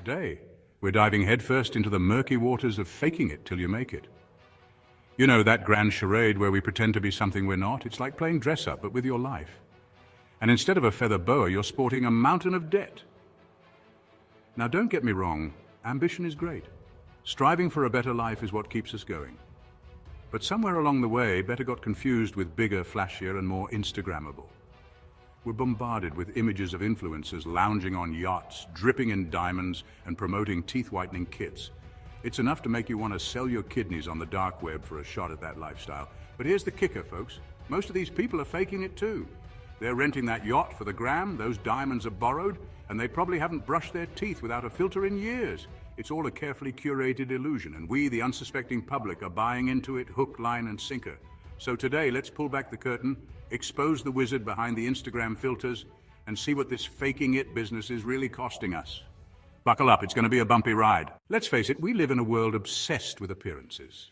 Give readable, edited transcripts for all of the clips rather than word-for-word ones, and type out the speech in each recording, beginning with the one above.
Today, we're diving headfirst into the murky waters of faking it till you make it. You know, that grand charade where we pretend to be something we're not? It's like playing dress-up, but with your life. And instead of a feather boa, you're sporting a mountain of debt. Now, don't get me wrong, ambition is great. Striving for a better life is what keeps us going. But somewhere along the way, better got confused with bigger, flashier, and more Instagrammable. We're bombarded with images of influencers lounging on yachts, dripping in diamonds, and promoting teeth-whitening kits. It's enough to make you want to sell your kidneys on the dark web for a shot at that lifestyle. But here's the kicker, folks. Most of these people are faking it too. They're renting that yacht for the gram, those diamonds are borrowed, and they probably haven't brushed their teeth without a filter in years. It's all a carefully curated illusion, and we, the unsuspecting public, are buying into it hook, line, and sinker. So today, let's pull back the curtain, expose the wizard behind the Instagram filters, and see what this faking it business is really costing us. Buckle up, it's going to be a bumpy ride. Let's face it, we live in a world obsessed with appearances.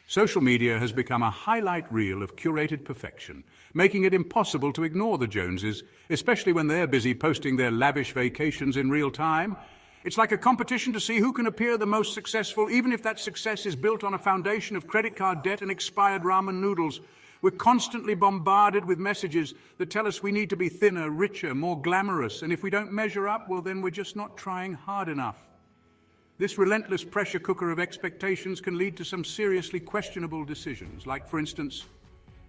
Social media has become a highlight reel of curated perfection, making it impossible to ignore the Joneses, especially when they're busy posting their lavish vacations in real time. It's like a competition to see who can appear the most successful, even if that success is built on a foundation of credit card debt and expired ramen noodles. We're constantly bombarded with messages that tell us we need to be thinner, richer, more glamorous, and if we don't measure up, well, then we're just not trying hard enough. This relentless pressure cooker of expectations can lead to some seriously questionable decisions, like, for instance,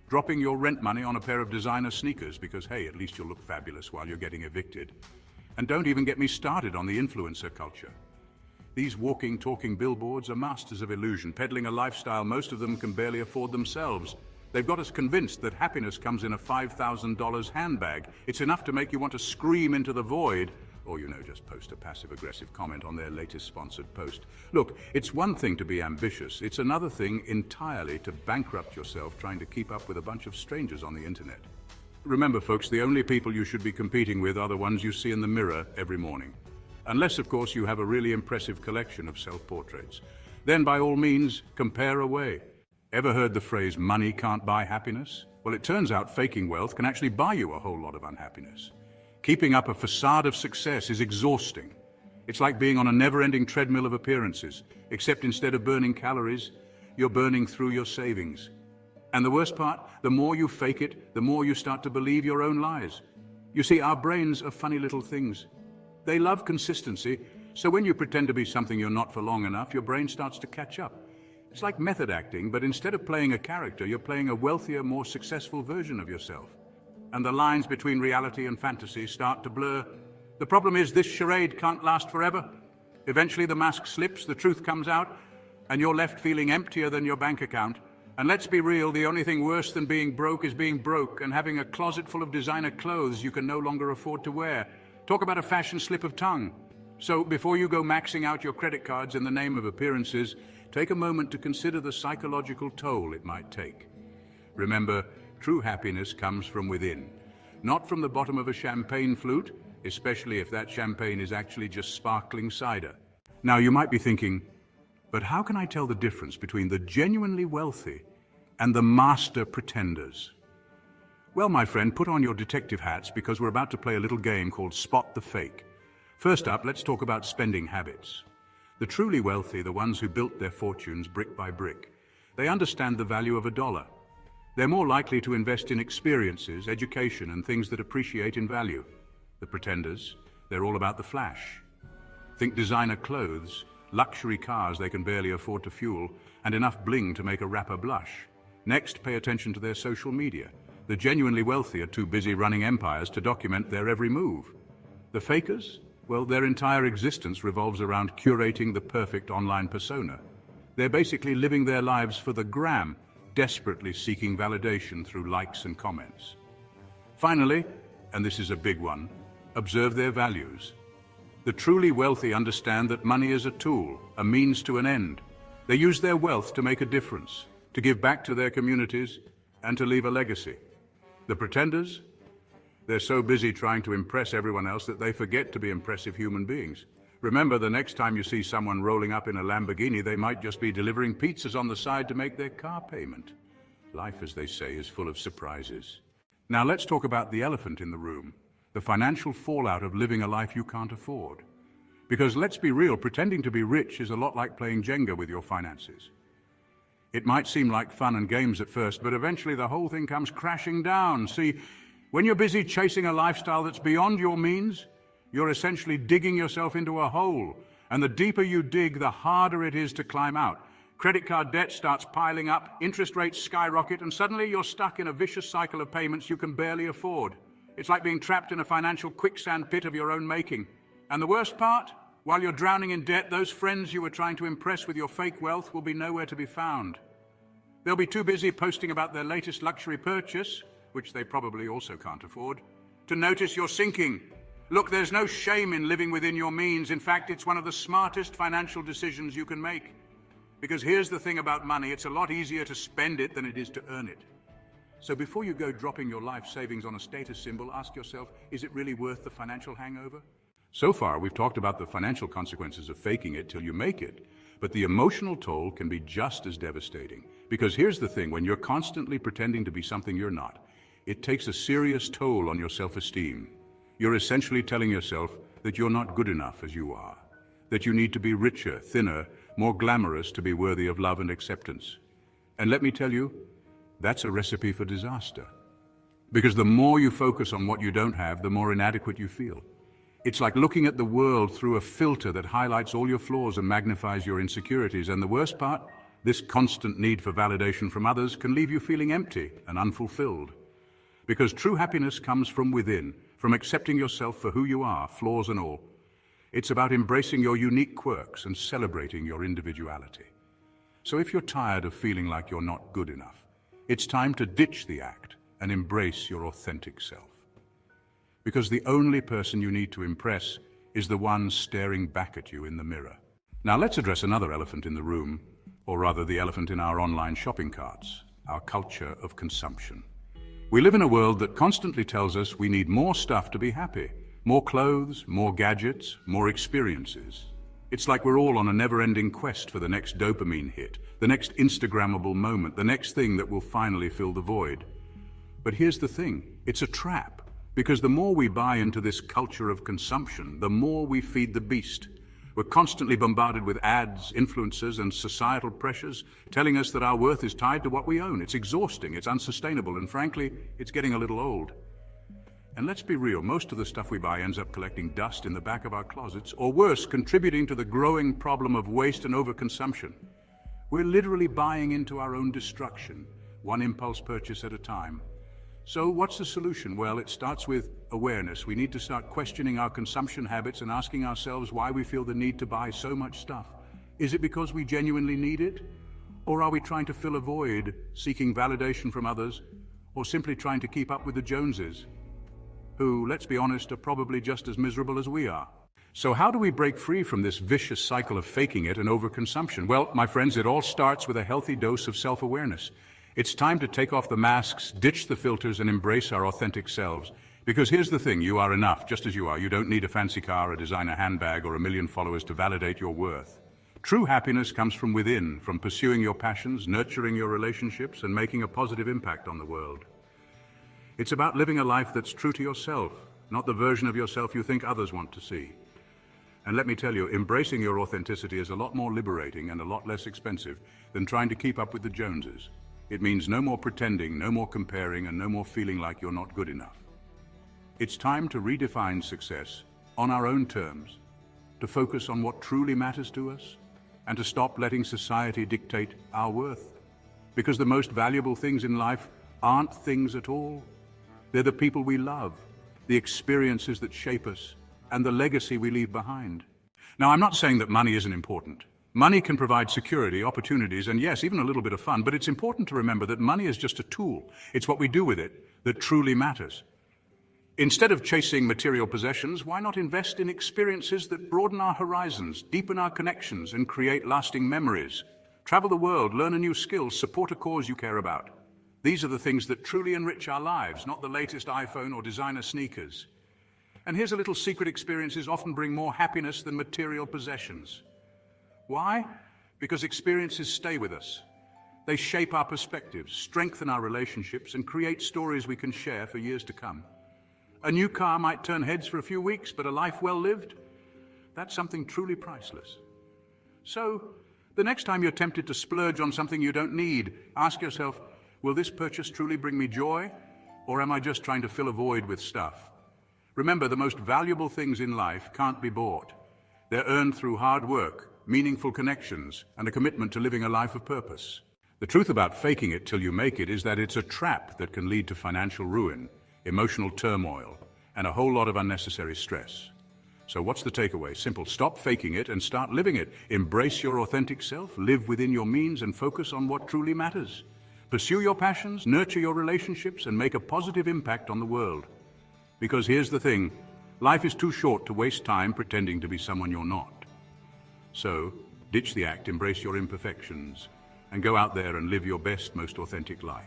dropping your rent money on a pair of designer sneakers because, hey, at least you'll look fabulous while you're getting evicted. And don't even get me started on the influencer culture. These walking, talking billboards are masters of illusion, peddling a lifestyle most of them can barely afford themselves. They've got us convinced that happiness comes in a $5,000 handbag. It's enough to make you want to scream into the void, or, just post a passive-aggressive comment on their latest sponsored post. Look, it's one thing to be ambitious. It's another thing entirely to bankrupt yourself trying to keep up with a bunch of strangers on the internet. Remember, folks, the only people you should be competing with are the ones you see in the mirror every morning. Unless, of course, you have a really impressive collection of self-portraits. Then, by all means, compare away. Ever heard the phrase, money can't buy happiness? Well, it turns out faking wealth can actually buy you a whole lot of unhappiness. Keeping up a facade of success is exhausting. It's like being on a never-ending treadmill of appearances, except instead of burning calories, you're burning through your savings. And the worst part, the more you fake it, the more you start to believe your own lies. You see, our brains are funny little things. They love consistency, so when you pretend to be something you're not for long enough, your brain starts to catch up. It's like method acting, but instead of playing a character, you're playing a wealthier, more successful version of yourself. And the lines between reality and fantasy start to blur. The problem is this charade can't last forever. Eventually the mask slips, the truth comes out, and you're left feeling emptier than your bank account. And let's be real, the only thing worse than being broke is being broke and having a closet full of designer clothes you can no longer afford to wear. Talk about a fashion slip of tongue. So before you go maxing out your credit cards in the name of appearances, take a moment to consider the psychological toll it might take. Remember, true happiness comes from within, not from the bottom of a champagne flute, especially if that champagne is actually just sparkling cider. Now, you might be thinking, but how can I tell the difference between the genuinely wealthy and the master pretenders? Well, my friend, put on your detective hats because we're about to play a little game called Spot the Fake. First up, let's talk about spending habits. The truly wealthy, the ones who built their fortunes brick by brick, they understand the value of a dollar. They're more likely to invest in experiences, education, and things that appreciate in value. The pretenders, they're all about the flash. Think designer clothes, luxury cars they can barely afford to fuel, and enough bling to make a rapper blush. Next, pay attention to their social media. The genuinely wealthy are too busy running empires to document their every move. The fakers? Well, their entire existence revolves around curating the perfect online persona. They're basically living their lives for the gram, desperately seeking validation through likes and comments. Finally, and this is a big one, observe their values. The truly wealthy understand that money is a tool, a means to an end. They use their wealth to make a difference, to give back to their communities, and to leave a legacy. The pretenders? They're so busy trying to impress everyone else that they forget to be impressive human beings. Remember, the next time you see someone rolling up in a Lamborghini, they might just be delivering pizzas on the side to make their car payment. Life, as they say, is full of surprises. Now let's talk about the elephant in the room, the financial fallout of living a life you can't afford. Because let's be real, pretending to be rich is a lot like playing Jenga with your finances. It might seem like fun and games at first, but eventually the whole thing comes crashing down. See, when you're busy chasing a lifestyle that's beyond your means, you're essentially digging yourself into a hole. And the deeper you dig, the harder it is to climb out. Credit card debt starts piling up, interest rates skyrocket, and suddenly you're stuck in a vicious cycle of payments you can barely afford. It's like being trapped in a financial quicksand pit of your own making. And the worst part? While you're drowning in debt, those friends you were trying to impress with your fake wealth will be nowhere to be found. They'll be too busy posting about their latest luxury purchase, which they probably also can't afford, to notice you're sinking. Look, there's no shame in living within your means. In fact, it's one of the smartest financial decisions you can make. Because here's the thing about money, it's a lot easier to spend it than it is to earn it. So before you go dropping your life savings on a status symbol, ask yourself, is it really worth the financial hangover? So far, we've talked about the financial consequences of faking it till you make it, but the emotional toll can be just as devastating. Because here's the thing, when you're constantly pretending to be something you're not, it takes a serious toll on your self-esteem. You're essentially telling yourself that you're not good enough as you are, that you need to be richer, thinner, more glamorous to be worthy of love and acceptance. And let me tell you, that's a recipe for disaster. Because the more you focus on what you don't have, the more inadequate you feel. It's like looking at the world through a filter that highlights all your flaws and magnifies your insecurities. And the worst part, this constant need for validation from others can leave you feeling empty and unfulfilled. Because true happiness comes from within, from accepting yourself for who you are, flaws and all. It's about embracing your unique quirks and celebrating your individuality. So if you're tired of feeling like you're not good enough, it's time to ditch the act and embrace your authentic self. Because the only person you need to impress is the one staring back at you in the mirror. Now let's address another elephant in the room, or rather the elephant in our online shopping carts, our culture of consumption. We live in a world that constantly tells us we need more stuff to be happy. More clothes, more gadgets, more experiences. It's like we're all on a never-ending quest for the next dopamine hit, the next Instagrammable moment, the next thing that will finally fill the void. But here's the thing, it's a trap. Because the more we buy into this culture of consumption, the more we feed the beast. We're constantly bombarded with ads, influencers, and societal pressures telling us that our worth is tied to what we own. It's exhausting, it's unsustainable, and frankly, it's getting a little old. And let's be real, most of the stuff we buy ends up collecting dust in the back of our closets, or worse, contributing to the growing problem of waste and overconsumption. We're literally buying into our own destruction, one impulse purchase at a time. So what's the solution? Well, it starts with awareness. We need to start questioning our consumption habits and asking ourselves why we feel the need to buy so much stuff. Is it because we genuinely need it? Or are we trying to fill a void, seeking validation from others, or simply trying to keep up with the Joneses, who, let's be honest, are probably just as miserable as we are? So how do we break free from this vicious cycle of faking it and overconsumption? Well, my friends, it all starts with a healthy dose of self-awareness. It's time to take off the masks, ditch the filters, and embrace our authentic selves. Because here's the thing, you are enough, just as you are. You don't need a fancy car, a designer handbag, or 1 million followers to validate your worth. True happiness comes from within, from pursuing your passions, nurturing your relationships, and making a positive impact on the world. It's about living a life that's true to yourself, not the version of yourself you think others want to see. And let me tell you, embracing your authenticity is a lot more liberating and a lot less expensive than trying to keep up with the Joneses. It means no more pretending, no more comparing, and no more feeling like you're not good enough. It's time to redefine success on our own terms, to focus on what truly matters to us, and to stop letting society dictate our worth. Because the most valuable things in life aren't things at all. They're the people we love, the experiences that shape us, and the legacy we leave behind. Now, I'm not saying that money isn't important. Money can provide security, opportunities, and yes, even a little bit of fun, but it's important to remember that money is just a tool. It's what we do with it that truly matters. Instead of chasing material possessions, why not invest in experiences that broaden our horizons, deepen our connections, and create lasting memories? Travel the world, learn a new skill, support a cause you care about. These are the things that truly enrich our lives, not the latest iPhone or designer sneakers. And here's a little secret: experiences often bring more happiness than material possessions. Why? Because experiences stay with us. They shape our perspectives, strengthen our relationships, and create stories we can share for years to come. A new car might turn heads for a few weeks, but a life well lived? That's something truly priceless. So, the next time you're tempted to splurge on something you don't need, ask yourself, will this purchase truly bring me joy? Or am I just trying to fill a void with stuff? Remember, the most valuable things in life can't be bought. They're earned through hard work, meaningful connections, and a commitment to living a life of purpose. The truth about faking it till you make it is that it's a trap that can lead to financial ruin, emotional turmoil, and a whole lot of unnecessary stress. So what's the takeaway? Simple. Stop faking it and start living it. Embrace your authentic self, live within your means, and focus on what truly matters. Pursue your passions, nurture your relationships, and make a positive impact on the world. Because here's the thing, life is too short to waste time pretending to be someone you're not. So, ditch the act, embrace your imperfections, and go out there and live your best, most authentic life.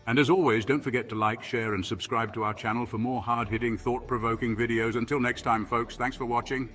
And as always, don't forget to like, share, and subscribe to our channel for more hard-hitting, thought-provoking videos. Until next time, folks, thanks for watching.